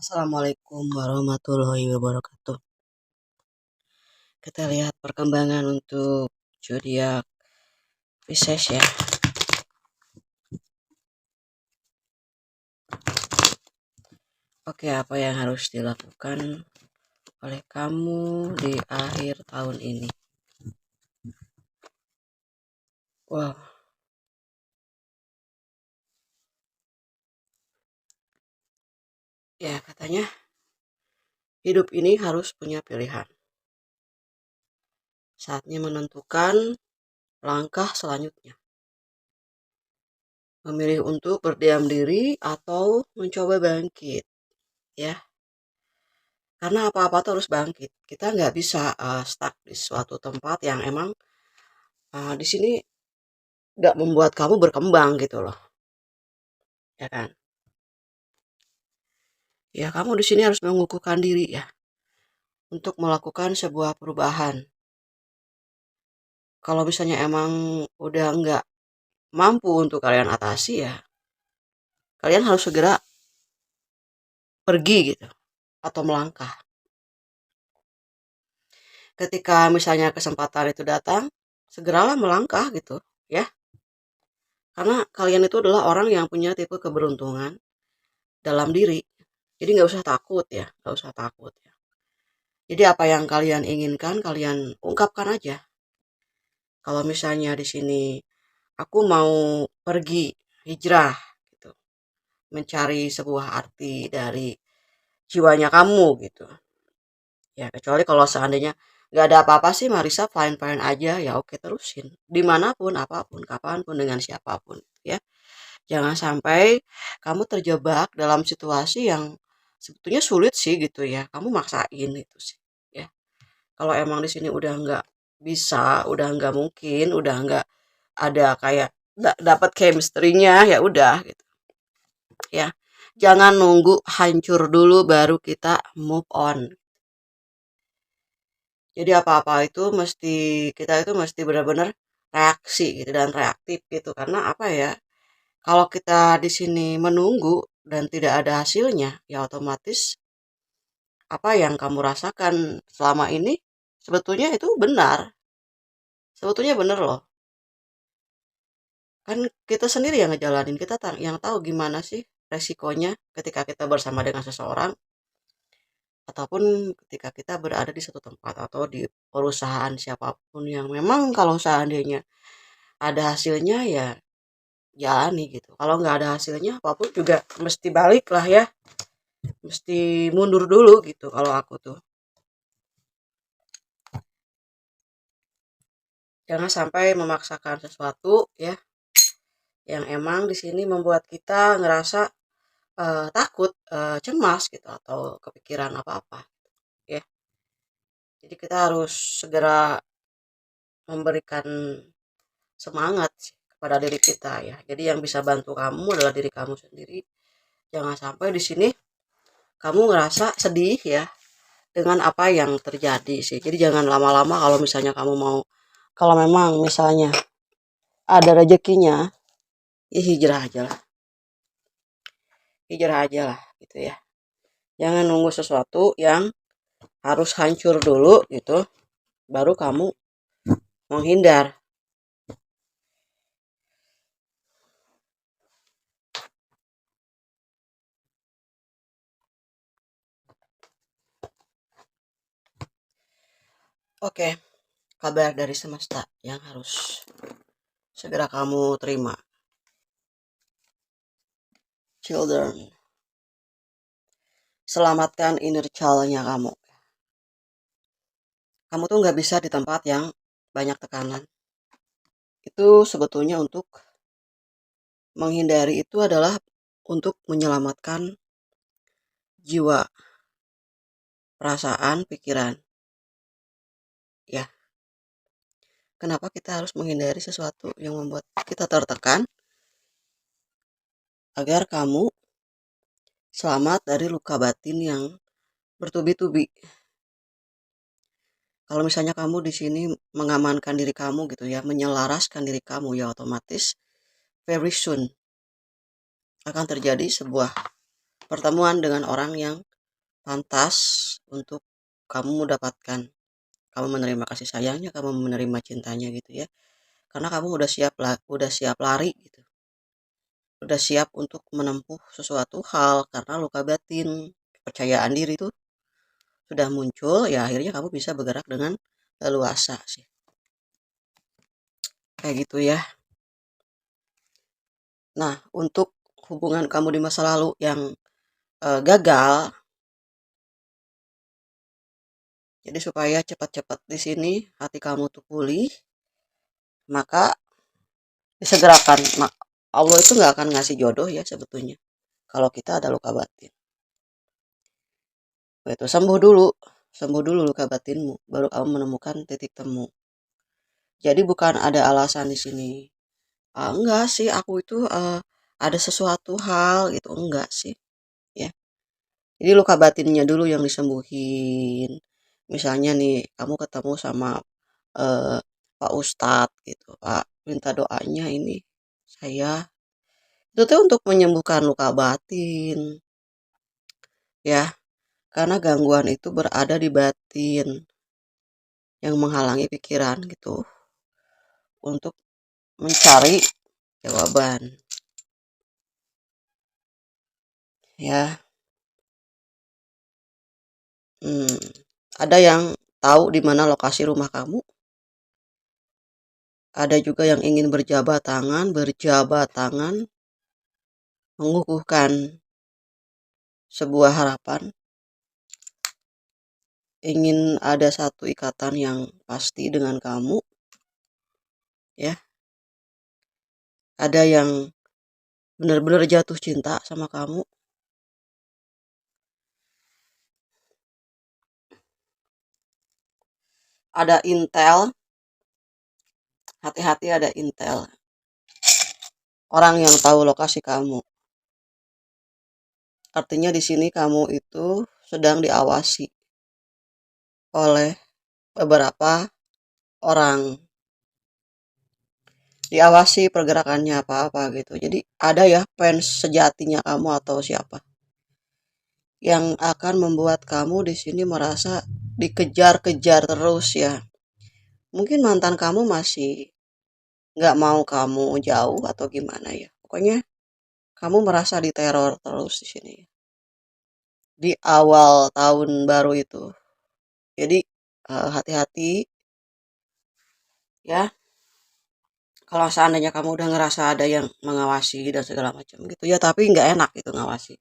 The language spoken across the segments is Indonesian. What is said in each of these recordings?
Assalamualaikum warahmatullahi wabarakatuh. Kita lihat perkembangan untuk zodiak Pisces ya. Oke, apa yang harus dilakukan oleh kamu di akhir tahun ini? Wow, ya katanya hidup ini harus punya pilihan. Saatnya menentukan langkah selanjutnya. Memilih untuk berdiam diri atau mencoba bangkit ya. Karena apa-apa tuh harus bangkit. Kita nggak bisa stuck di suatu tempat yang emang di sini nggak membuat kamu berkembang gitu loh, ya kan? Ya kamu di sini harus mengukuhkan diri ya untuk melakukan sebuah perubahan. Kalau misalnya emang udah nggak mampu untuk kalian atasi ya, kalian harus segera pergi gitu atau melangkah. Ketika misalnya kesempatan itu datang, segeralah melangkah gitu ya. Karena kalian itu adalah orang yang punya tipe keberuntungan dalam diri. Jadi nggak usah takut ya, nggak usah takut ya. Jadi apa yang kalian inginkan kalian ungkapkan aja. Kalau misalnya di sini aku mau pergi hijrah gitu, mencari sebuah arti dari jiwanya kamu gitu. Ya kecuali kalau seandainya nggak ada apa-apa sih Marisa fine fine aja ya oke terusin dimanapun apapun kapanpun dengan siapapun ya. Jangan sampai kamu terjebak dalam situasi yang sebetulnya sulit sih gitu ya. Kamu maksain itu sih ya. Kalau emang di sini udah nggak bisa, udah nggak mungkin, udah nggak ada kayak dapat chemistry-nya ya udah gitu ya. Jangan nunggu hancur dulu baru kita move on. Jadi apa-apa itu mesti kita itu mesti benar-benar reaksi gitu dan reaktif gitu karena apa ya? Kalau kita di sini menunggu dan tidak ada hasilnya, ya otomatis apa yang kamu rasakan selama ini sebetulnya itu benar. Sebetulnya benar loh. Kan kita sendiri yang ngejalanin, kita yang tahu gimana sih resikonya ketika kita bersama dengan seseorang ataupun ketika kita berada di satu tempat atau di perusahaan siapapun yang memang kalau seandainya ada hasilnya ya jalani gitu. Kalau nggak ada hasilnya apapun juga mesti balik lah ya, mesti mundur dulu gitu kalau aku tuh. Jangan sampai memaksakan sesuatu ya yang emang di sini membuat kita ngerasa takut, cemas gitu atau kepikiran apa-apa ya. Jadi kita harus segera memberikan semangat sih kepada diri kita ya. Jadi yang bisa bantu kamu adalah diri kamu sendiri. Jangan sampai di sini kamu ngerasa sedih ya dengan apa yang terjadi sih. Jadi jangan lama-lama kalau misalnya kamu mau kalau memang misalnya ada rezekinya, ya hijrah aja lah. Hijrah aja lah gitu ya. Jangan nunggu sesuatu yang harus hancur dulu gitu baru kamu menghindar. Oke, kabar dari semesta yang harus segera kamu terima. Children, selamatkan inner child-nya kamu. Kamu tuh nggak bisa di tempat yang banyak tekanan. Itu sebetulnya untuk menghindari itu adalah untuk menyelamatkan jiwa, perasaan, pikiran. Ya, kenapa kita harus menghindari sesuatu yang membuat kita tertekan? Agar kamu selamat dari luka batin yang bertubi-tubi. Kalau misalnya kamu di sini mengamankan diri kamu gitu ya, menyelaraskan diri kamu ya otomatis very soon akan terjadi sebuah pertemuan dengan orang yang pantas untuk kamu mendapatkan. Kamu menerima kasih sayangnya, kamu menerima cintanya gitu ya. Karena kamu udah siap lari gitu. Udah siap untuk menempuh sesuatu hal karena luka batin, kepercayaan diri itu sudah muncul, ya akhirnya kamu bisa bergerak dengan leluasa sih. Kayak gitu ya. Nah, untuk hubungan kamu di masa lalu yang gagal, jadi supaya cepat-cepat di sini hati kamu tuh pulih, maka disegerakan. Allah itu nggak akan ngasih jodoh ya sebetulnya. Kalau kita ada luka batin, itu sembuh dulu luka batinmu, baru kamu menemukan titik temu. Jadi bukan ada alasan di sini. Ah, enggak sih, aku itu ada sesuatu hal gitu, enggak sih, ya. Jadi luka batinnya dulu yang disembuhin. Misalnya nih, kamu ketemu sama eh, Pak Ustadz gitu, Pak, minta doanya ini saya. Itu tuh untuk menyembuhkan luka batin, ya. Karena gangguan itu berada di batin yang menghalangi pikiran gitu untuk mencari jawaban, ya. Hmm, ada yang tahu di mana lokasi rumah kamu, ada juga yang ingin berjabat tangan, mengukuhkan sebuah harapan, ingin ada satu ikatan yang pasti dengan kamu, ya. Ada yang benar-benar jatuh cinta sama kamu. Ada intel, hati-hati ada intel. Orang yang tahu lokasi kamu. Artinya di sini kamu itu sedang diawasi oleh beberapa orang. Diawasi pergerakannya apa-apa gitu. Jadi ada ya fans sejatinya kamu atau siapa yang akan membuat kamu di sini merasa dikejar-kejar terus ya. Mungkin mantan kamu masih nggak mau kamu jauh atau gimana ya. Pokoknya kamu merasa diteror terus di sini. Di awal tahun baru itu. Jadi hati-hati ya. Kalau seandainya kamu udah ngerasa ada yang mengawasi dan segala macam gitu ya, tapi nggak enak gitu ngawasi.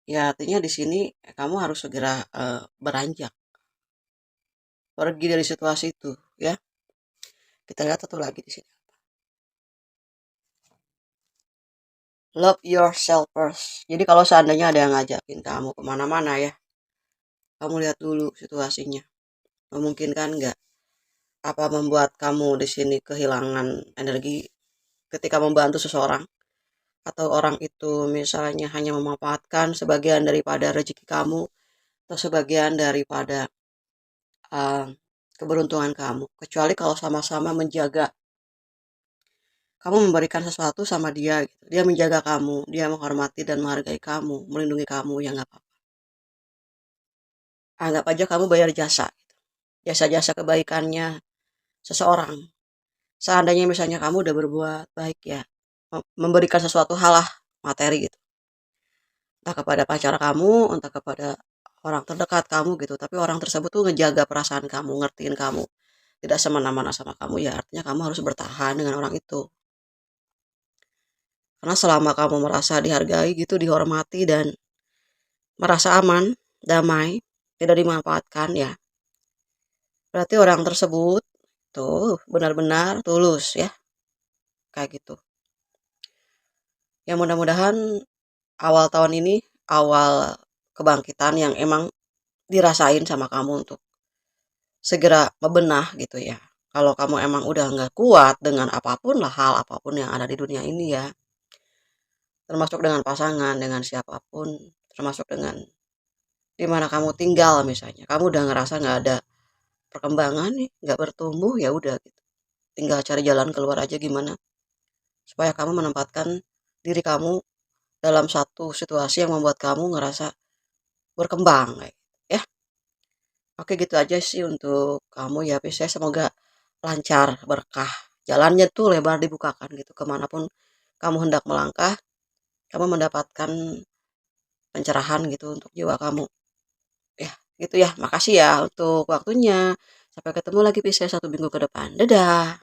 Ya artinya di sini kamu harus segera beranjak, pergi dari situasi itu ya. Kita lihat satu lagi di sini. Love yourself first. Jadi kalau seandainya ada yang ngajakin kamu kemana-mana ya, kamu lihat dulu situasinya. Memungkinkan nggak? Apa membuat kamu di sini kehilangan energi ketika membantu seseorang? Atau orang itu misalnya hanya memanfaatkan sebagian daripada rezeki kamu atau sebagian daripada uh, keberuntungan kamu. Kecuali kalau sama-sama menjaga, kamu memberikan sesuatu sama dia, gitu. Dia menjaga kamu, dia menghormati dan menghargai kamu, melindungi kamu, ya nggak apa-apa. Anggap aja kamu bayar jasa, gitu. Jasa-jasa kebaikannya seseorang. Seandainya misalnya kamu udah berbuat baik ya, memberikan sesuatu hal lah, materi gitu. Entah kepada pacar kamu, entah kepada orang terdekat kamu gitu. Tapi orang tersebut tuh ngejaga perasaan kamu, ngertiin kamu. Tidak semena-mena sama kamu ya artinya kamu harus bertahan dengan orang itu. Karena selama kamu merasa dihargai gitu, dihormati dan merasa aman, damai, tidak dimanfaatkan ya. Berarti orang tersebut tuh benar-benar tulus ya. Kayak gitu. Ya mudah-mudahan awal tahun ini awal kebangkitan yang emang dirasain sama kamu untuk segera bebenah gitu ya. Kalau kamu emang udah nggak kuat dengan apapun lah hal apapun yang ada di dunia ini ya, termasuk dengan pasangan, dengan siapapun, termasuk dengan di mana kamu tinggal misalnya, kamu udah ngerasa nggak ada perkembangan nih, nggak bertumbuh ya udah gitu. Tinggal cari jalan keluar aja gimana supaya kamu menempatkan diri kamu dalam satu situasi yang membuat kamu ngerasa berkembang kayak gitu, ya. Oke gitu aja sih untuk kamu ya Pisces, semoga lancar, berkah. Jalannya tuh lebar dibukakan gitu kemanapun kamu hendak melangkah, kamu mendapatkan pencerahan gitu untuk jiwa kamu. Ya, gitu ya. Makasih ya untuk waktunya. Sampai ketemu lagi Pisces 1 minggu ke depan. Dadah.